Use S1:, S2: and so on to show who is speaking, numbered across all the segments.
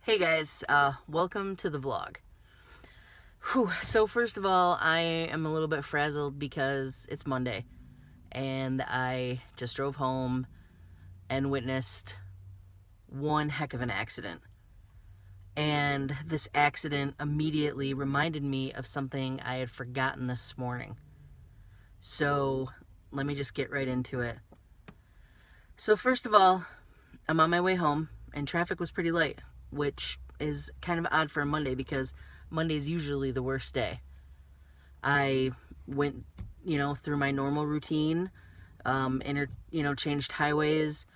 S1: Hey guys, welcome to the vlog. So first of all, I am a little bit frazzled because it's Monday and I just drove home and witnessed one heck of an accident. And this accident immediately reminded me of something I had forgotten this morning. So let me just get right into it. So first of all, I'm on my way home and traffic was pretty light, which is kind of odd for a Monday because Monday's usually the worst day. I went, through my normal routine, changed highways,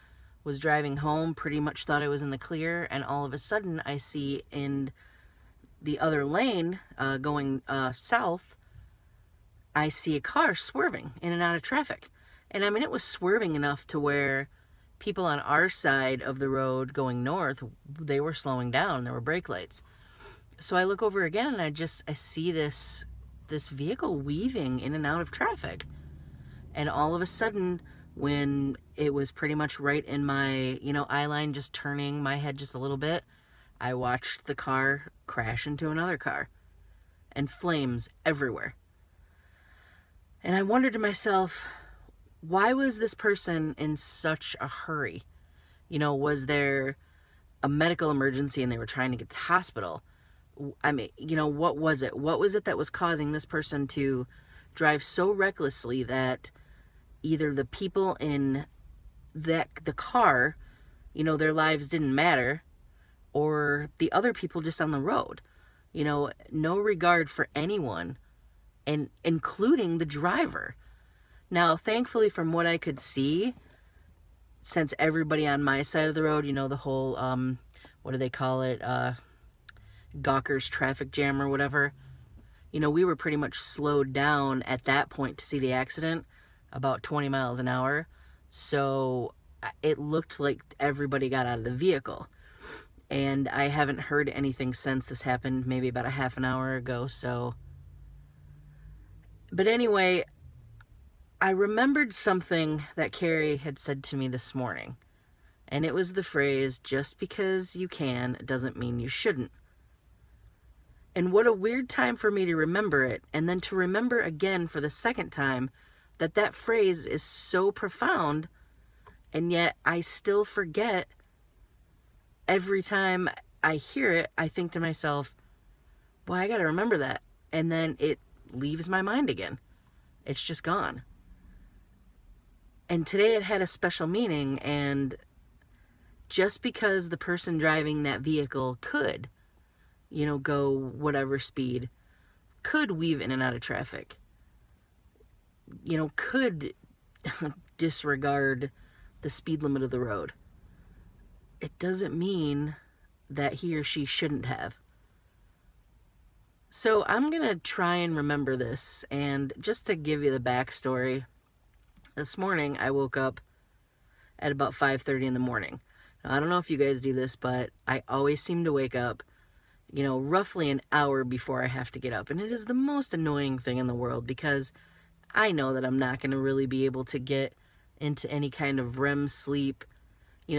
S1: was driving home, pretty much thought I was in the clear, and all of a sudden I see in the other lane, going south, I see a car swerving in and out of traffic. And I mean, it was swerving enough to where people on our side of the road going north, they were slowing down. There were brake lights. So I look over again and I see this vehicle weaving in and out of traffic. And all of a sudden, when it was pretty much right in my, eye line, just turning my head just a little bit, I watched the car crash into another car and flames everywhere. And I wondered to myself, why was this person in such a hurry? Was there a medical emergency and they were trying to get to the hospital? I mean, what was it? What was it that was causing this person to drive so recklessly that either the people in the car, their lives didn't matter, or the other people just on the road? No regard for anyone, and including the driver. Now, thankfully, from what I could see, since everybody on my side of the road, the whole, what do they call it, Gawker's traffic jam or whatever, we were pretty much slowed down at that point to see the accident, about 20 miles an hour. So it looked like everybody got out of the vehicle. And I haven't heard anything since this happened, maybe about a half an hour ago, so. But anyway, I remembered something that Cari had said to me this morning. And it was the phrase, just because you can doesn't mean you shouldn't. And what a weird time for me to remember it, and then to remember again for the second time that phrase is so profound, and yet I still forget. Every time I hear it, I think to myself, well, I gotta remember that. And then it leaves my mind again. It's just gone. And today it had a special meaning, and just because the person driving that vehicle could, go whatever speed, could weave in and out of traffic, could disregard the speed limit of the road, it doesn't mean that he or she shouldn't have. So I'm going to try and remember this. And just to give you the backstory, this morning I woke up at about 5:30 in the morning. Now, I don't know if you guys do this, but I always seem to wake up, roughly an hour before I have to get up. And it is the most annoying thing in the world because I know that I'm not going to really be able to get into any kind of REM sleep.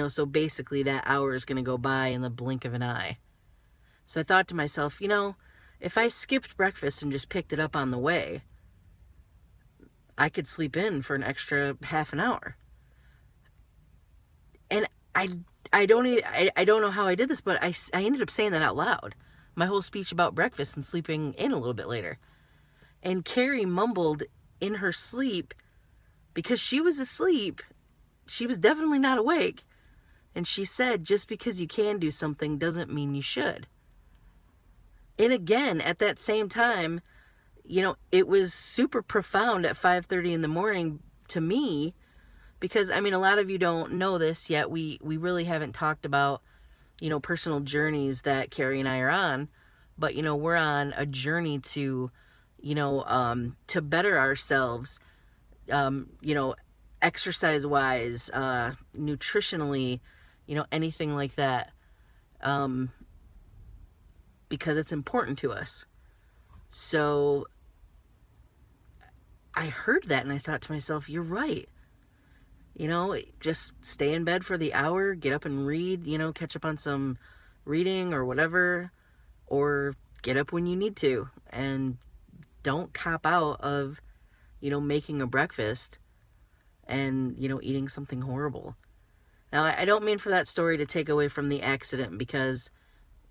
S1: So basically that hour is going to go by in the blink of an eye. So I thought to myself, if I skipped breakfast and just picked it up on the way, I could sleep in for an extra half an hour. And I don't know how I did this, but I ended up saying that out loud. My whole speech about breakfast and sleeping in a little bit later. And Cari mumbled in her sleep, because she was asleep, she was definitely not awake, and she said, just because you can do something doesn't mean you should. And again, at that same time, it was super profound at 5:30 in the morning to me, because, I mean, a lot of you don't know this yet. We really haven't talked about, personal journeys that Cari and I are on, but, we're on a journey to, to better ourselves, exercise-wise, nutritionally, anything like that, because it's important to us. So I heard that and I thought to myself, you're right. Just stay in bed for the hour, get up and read, catch up on some reading or whatever, or get up when you need to, and don't cop out of, making a breakfast and, eating something horrible. Now, I don't mean for that story to take away from the accident, because,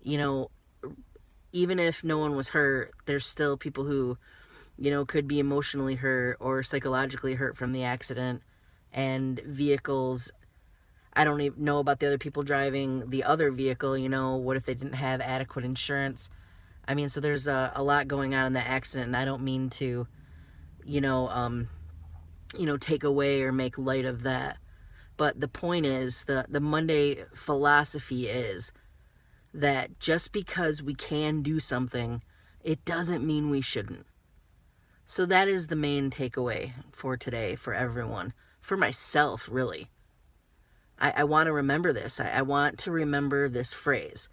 S1: even if no one was hurt, there's still people who, could be emotionally hurt or psychologically hurt from the accident. And vehicles, I don't even know about the other people driving the other vehicle, what if they didn't have adequate insurance? I mean, so there's a lot going on in the accident, and I don't mean to, take away or make light of that. But the point is, the Monday philosophy is that just because we can do something, it doesn't mean we shouldn't. So that is the main takeaway for today, for everyone, for myself, really. I want to remember this. I want to remember this phrase.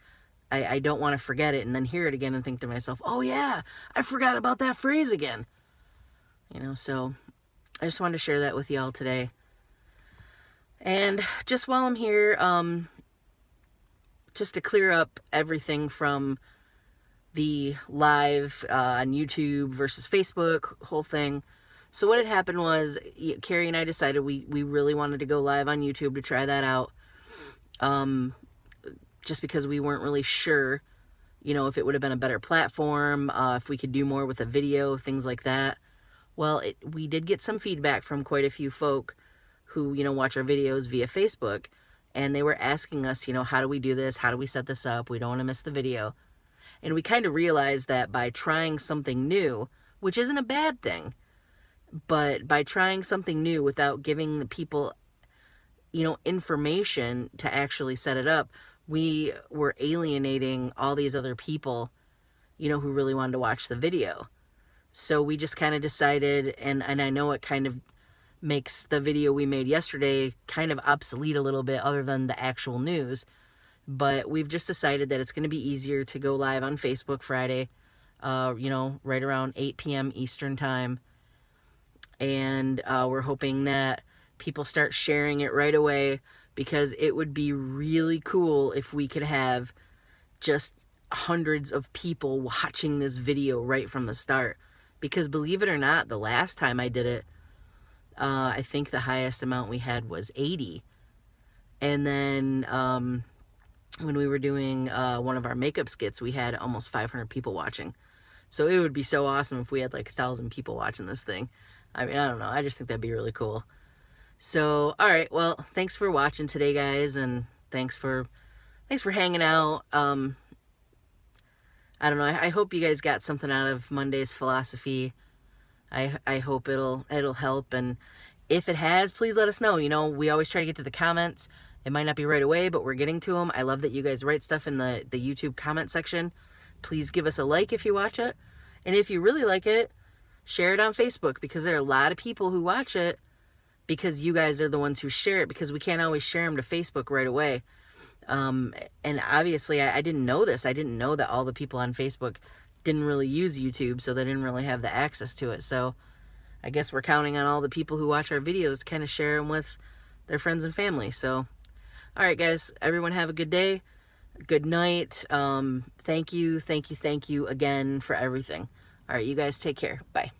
S1: I don't want to forget it and then hear it again and think to myself, oh yeah, I forgot about that phrase again. So I just wanted to share that with y'all today. And just while I'm here, just to clear up everything from the live on YouTube versus Facebook whole thing. So what had happened was, Cari and I decided we really wanted to go live on YouTube to try that out. Just because we weren't really sure, if it would have been a better platform, if we could do more with a video, things like that. Well, we did get some feedback from quite a few folk who, watch our videos via Facebook, and they were asking us, how do we do this? How do we set this up? We don't want to miss the video. And we kind of realized that by trying something new, which isn't a bad thing, but by trying something new without giving the people, information to actually set it up, we were alienating all these other people, who really wanted to watch the video. So we just kind of decided, and I know it kind of makes the video we made yesterday kind of obsolete a little bit, other than the actual news, but we've just decided that it's going to be easier to go live on Facebook Friday, right around 8 p.m. Eastern time. And we're hoping that people start sharing it right away, because it would be really cool if we could have just hundreds of people watching this video right from the start. Because believe it or not, the last time I did it, I think the highest amount we had was 80. And then when we were doing one of our makeup skits, we had almost 500 people watching. So it would be so awesome if we had like 1,000 people watching this thing. I mean, I don't know. I just think that'd be really cool. So, all right. Well, thanks for watching today, guys, and thanks for hanging out. I don't know. I hope you guys got something out of Monday's philosophy. I hope it'll help, and if it has, please let us know. We always try to get to the comments. It might not be right away, but we're getting to them. I love that you guys write stuff in the YouTube comment section. Please give us a like if you watch it, and if you really like it, share it on Facebook, because there are a lot of people who watch it because you guys are the ones who share it, because we can't always share them to Facebook right away. And obviously I didn't know this. I didn't know that all the people on Facebook didn't really use YouTube, so they didn't really have the access to it. So I guess we're counting on all the people who watch our videos to kind of share them with their friends and family. So, all right, guys, everyone have a good day, good night. Thank you again for everything. All right, you guys take care. Bye.